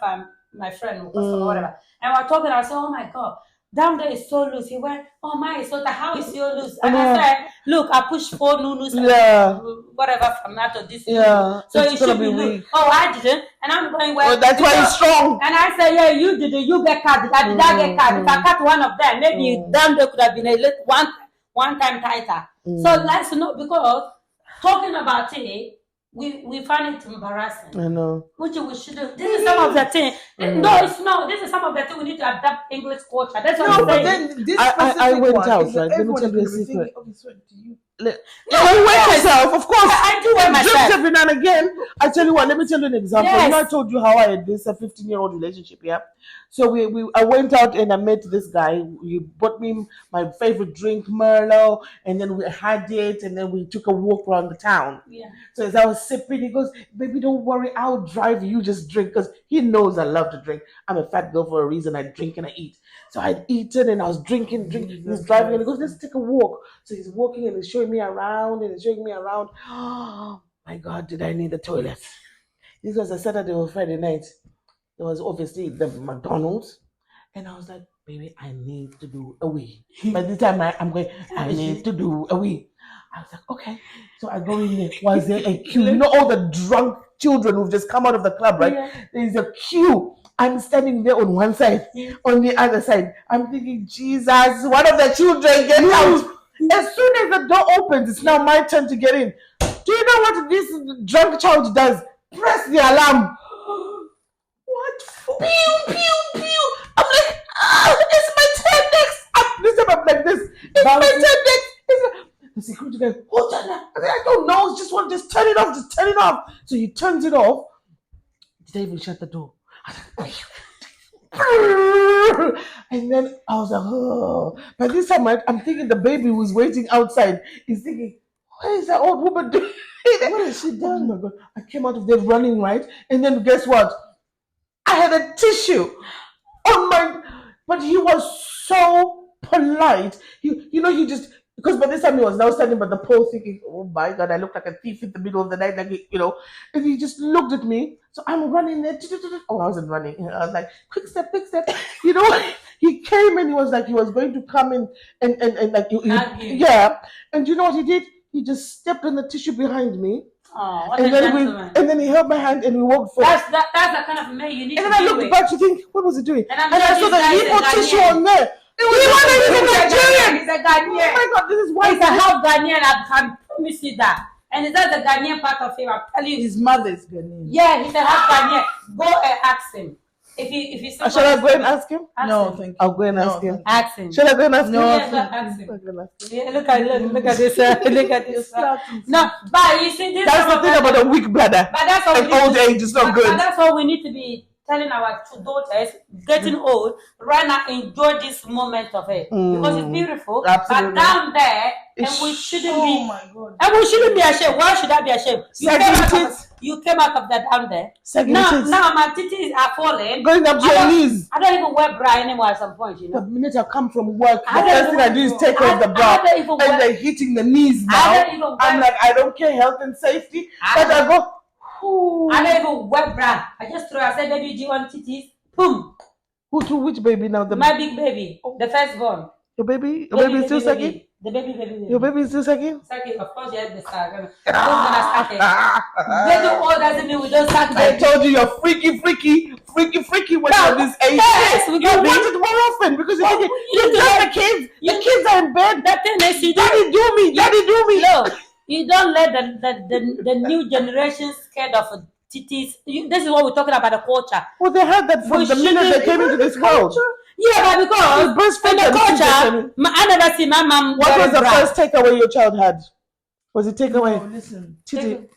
my friend or whatever, and we were talking. I said, oh my God, down there is so loose. He went, oh my, so how is your loose? And I said, look, I pushed 4 noodles, whatever from that to this. So it should be loose. Oh, I didn't, and I'm going, well, that's why it's strong. And I said, yeah, you did it. You get cut. Did I get cut? If I cut one of them, maybe down there could have been a little one time tighter. So let's not, because talking about it, we find it embarrassing. I know. Which we should do. This is some of the thing. No, it's not. This is some of the thing we need to adapt English culture. That's what I'm saying. Then this I went one, out, right? Let me tell you a thinking, secret. okay, so do you? You wear yourself, of course. I do wear myself. Drift every now and again. I tell you what, let me tell you an example. Yes. You know, I told you how I had this 15-year-old relationship, yeah? So I went out and I met this guy. He bought me my favorite drink, Merlot, and then we had it, and then we took a walk around the town. Yeah. So as I was sipping, he goes, baby, don't worry, I'll drive you, just drink, because he knows I love to drink. I'm a fat girl for a reason. I drink and I eat. So I'd eaten and I was drinking. He's driving and he goes, let's take a walk. So he's walking and he's showing me around Oh my God, did I need the toilet? This was a Saturday or Friday night. There was obviously the McDonald's. And I was like, baby, I need to do a wee. By the time I'm going, I need to do a wee. I was like, okay. So I go in there. Was there a queue? You know all the drunk children who've just come out of the club, right? Yeah. There's a queue. I'm standing there on one side, on the other side. I'm thinking, Jesus, one of the children get out. As soon as the door opens, it's now my turn to get in. Do you know what this drunk child does? Press the alarm. What for? Pew, pew, pew. I'm like, it's my turn next. This time I'm like this. It's my turn next. The security guy, who turned it? I don't know. Just turn it off. Just turn it off. So he turns it off. Did I even shut the door? And then I was like, oh. By this time, I'm thinking the baby was waiting outside. He's thinking, what is that old woman doing? What has she done? Oh my God. I came out of there running, right? And then guess what? I had a tissue on my, but he was so polite. He just, because by this time he was now standing by the pole thinking, oh my God, I look like a thief in the middle of the night, and he just looked at me. So I'm running there. Oh, I wasn't running. I was like, quick step. He came and he was like, he was going to come in and like, yeah. And you know what he did? He just stepped on the tissue behind me. Oh, what a gentleman. And then he held my hand and we walked forward. That's the kind of man you need to be with. And then I looked back to think, what was he doing? And I saw the Igbo tissue on there. He was a Nigerian. He's a Ghanaian. Oh my God, this is why he's a half Ghanaian. I can promise you that. And is that the Ghanaian part of him? I'm telling you, his mother is Ghanaian. Yeah, he's a half Ghanaian. Go and ask him. If you shall I go and ask him? No, thank you. I'll go and ask him. Ask him. Shall I go and ask him? No, ask him. Yeah, look at this. Look at this. No, but you see, this that's the thing about a weak bladder. But that's all. And old age is not good. But that's all we need to be telling our two daughters getting old right now. Enjoy this moment of it because it's beautiful. Absolutely. But down there, and we shouldn't be. Oh my God. And we shouldn't be ashamed. Why should I be ashamed? You came out of that down there. Now my titties are falling. Going up to your knees. I don't even wear bra anymore at some point, you know. The minute I come from work, the first thing I do is take off the bra. And they're hitting the knees now. I'm like, I don't care, health and safety. But I go, ooh. I don't even wear bra. I just throw. I said, baby, do you want titties? Boom. Which baby now? My big baby, the firstborn. Your baby is still sucking? The baby. Your baby is still sucking? Sucking, of course, yes, the start. Who's gonna start it? Getting old doesn't mean we don't start baby. I told you you're freaky when you're this age. Yes, you want it more often because you're thinking, you got the kids. The kids are in bed. That thing is, Daddy do me. No, you don't let the new generation scared of titties. This is what we're talking about, the culture. Well, they had that from the minute they came into this world. Yeah, but because in the culture, I never see my mom. What was the first takeaway your child had? Was it takeaway? No, listen. Titty.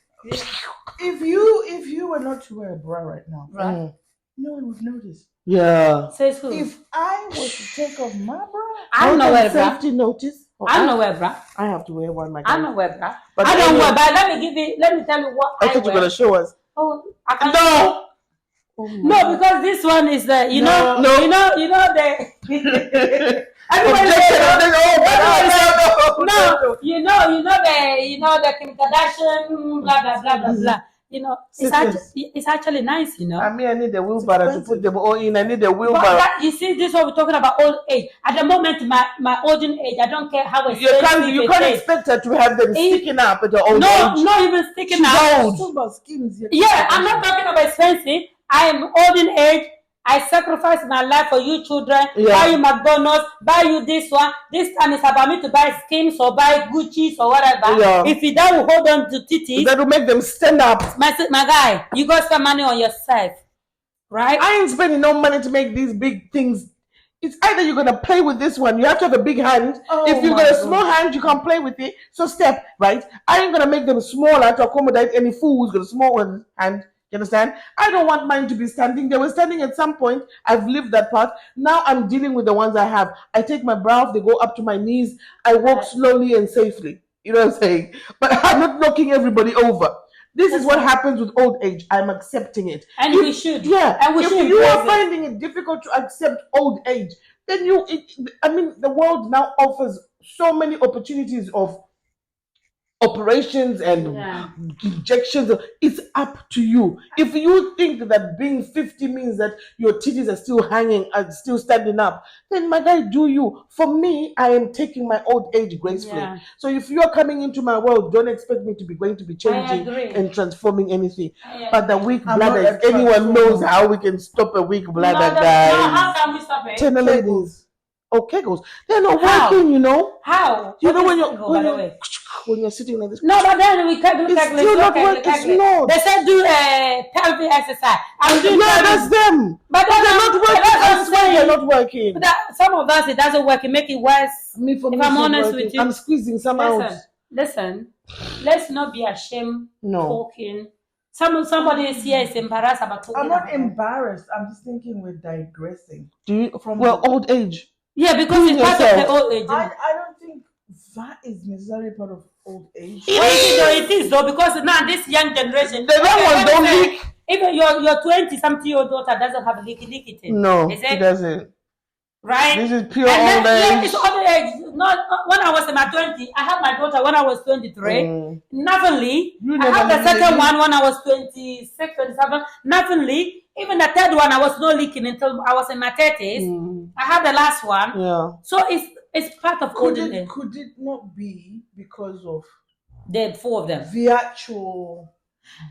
If you were not to wear a bra right now, no one would notice. Yeah. Says who? If I was to take off my bra, I don't know where bra. Safety notice. I don't know where bra. I have to wear one. My God. I don't wear bra. But I don't wear. But let me tell you what I thought you were gonna show us. Oh, I can't. No. No, because this one is the you know the everybody the Kim Kardashian blah blah. You know, it's actually nice, you know. I mean, I need a wheelbarrow to put them all in. I need a wheelbarrow. You see, this is what we're talking about, old age. At the moment, my olden age, I don't care how it's you can't expect her to have them sticking up at the old age. No, not even sticking up. About skins. Yeah, I'm not talking about expensive. I am olden age. I sacrifice my life for you children, buy you McDonald's, buy you this one. This time it's about me to buy Skims or buy Gucci's or whatever. Yeah. If you don't hold on to titties, that will make them stand up. My guy, you got to spend money on yourself. Right? I ain't spending no money to make these big things. It's either you're gonna play with this one, you have to have a big hand. If you've got a small hand, you can play with it. So step, right? I ain't gonna make them smaller to accommodate any fool who's got a small one hand. You understand? I don't want mine to be standing. They were standing at some point. I've lived that part. Now I'm dealing with the ones I have. I take my bra off, they go up to my knees. I walk slowly and safely. You know what I'm saying? But I'm not knocking everybody over. This is what happens with old age. I'm accepting it. And we should. Yeah. And we if should you are finding it difficult to accept old age, then the world now offers so many opportunities of operations and injections. It's up to you. If you think that being 50 means that your titties are still hanging and still standing up, then my guy, do you. For me, I am taking my old age gracefully. So if you're coming into my world, don't expect me to be changing and transforming anything. But the weak bladder, if anyone knows how we can stop a weak bladder, guys. How can we stop it? Tell the ladies. Okay, goes. They're not working, you know. How? You know when you're sitting like this. No, but then we can't look at it. Still not working. It's not. They said do pelvic exercise. I'm doing that's them. But they're not working. I swear they're not working. Some of us, it doesn't work. It make it worse. If I'm honest with you, I'm squeezing some out. Listen. Let's not be ashamed talking. Somebody here is embarrassed about talking. I'm not embarrassed. I'm just thinking we're digressing. Old age. Yeah, because it's part of the old age. I don't think that is necessarily part of old age. It is though, because now this young generation, the young ones don't leak. Even your 20-something-year-old daughter doesn't have a leaky thing. No, it doesn't. Right? This is pure old age. It's old age. Not when I was in my 20s. I had my daughter when I was 23. Nothing leak. I had the second one when I was 26, 27. Nothing leak. Even the third one, I was not leaking until I was in my 30s. I had the last one. Yeah. So it's part of old age. Could it not be because of the four of them? The actual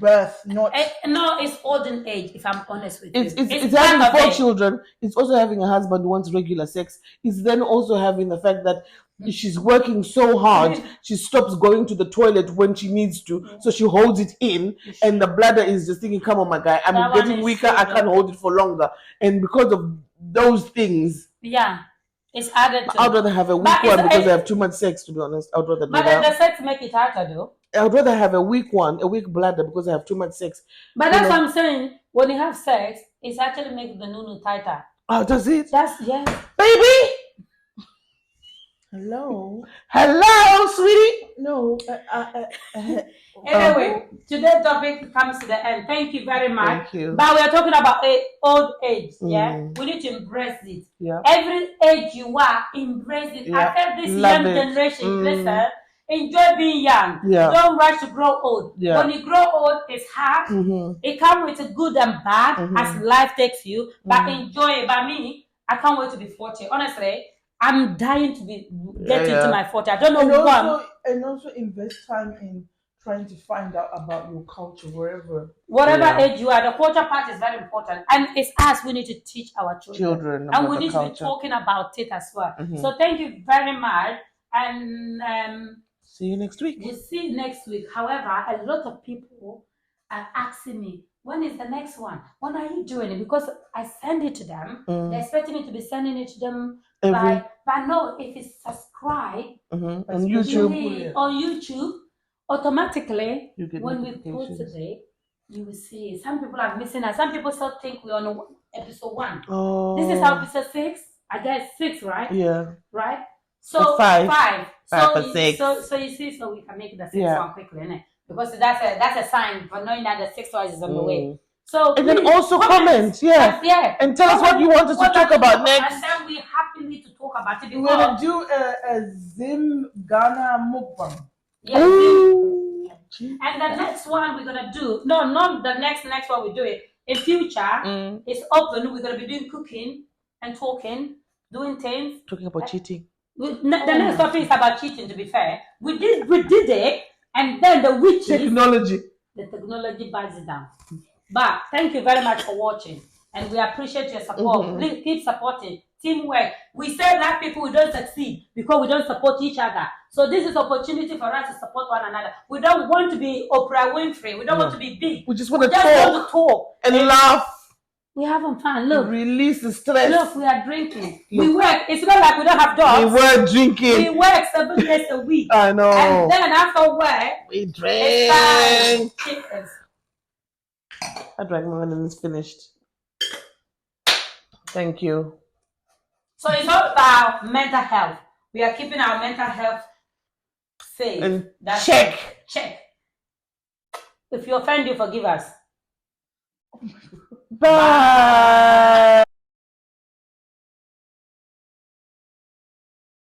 birth, not no, it's olden age. If I'm honest with you, it's having 4 children. It's also having a husband who wants regular sex. It's then also having the fact that she's working so hard, she stops going to the toilet when she needs to, so she holds it in, and the bladder is just thinking, "Come on, my guy, I'm getting weaker. I can't hold it for longer." And because of those things, it's added. I'd rather have a weak one because I have too much sex. To be honest, I'd rather do that. But the sex make it harder, though. I'd rather have a weak bladder because I have too much sex. But that's what I'm saying. When you have sex, it's actually makes the nunu tighter. Oh, does it? Baby. Hello, sweetie. No. Anyway, today's topic comes to the end. Thank you very much. Thank you. But we are talking about old age. Yeah, we need to embrace it. Yeah. Every age you are, embrace it. Yeah. I felt this young generation. Listen, enjoy being young. Yeah. Don't rush to grow old. Yeah. When you grow old, it's hard. It comes with good and bad as life takes you. But enjoy it. But me, I can't wait to be 40. Honestly, I'm dying to get into my 40. I don't know and also invest time in trying to find out about your culture whatever age you are. The culture part is very important, and it's us. We need to teach our children and we need to be talking about it as well. So thank you very much, and see you next week. We'll see you next week. However, a lot of people are asking me, when is the next one? When are you doing it? Because I send it to them. They're expecting me to be sending it to them but no, if it's subscribed on YouTube, automatically when we post today, you will see. Some people are missing us. Some people still think we're on episode 1. This is our episode 6. I guess 6, right? Yeah. Right? So 5 for 6. So you see, so we can make the 6th one quickly, innit? Because that's a sign for knowing that the 6th one is on the way. So and then also comment, and tell us what you want us to talk about next. And then we're happy to talk about it. We're gonna do a Zim Ghana mukbang. And the next one we're gonna do, not the next one we do it in future. It's open. We're gonna be doing cooking and talking, doing things. Talking about cheating. The next topic is about cheating. To be fair, we did it, and then the witches. The technology buys it down. But thank you very much for watching. and we appreciate your support. Please keep supporting. Teamwork. We say Black people, we don't succeed because we don't support each other. So this is opportunity for us to support one another. We don't want to be Oprah Winfrey. We don't want to be big. We just want to talk and laugh. We're having fun. Look. Release the stress. Look, we are drinking. Look. We work. It's not like we don't have dogs. We were drinking. We work 7 days a week. I know. And then after work, we drink. I drank mine and it's finished. Thank you. So it's all about mental health. We are keeping our mental health safe. And that's check. It. Check. If you offend, you forgive us. Bye.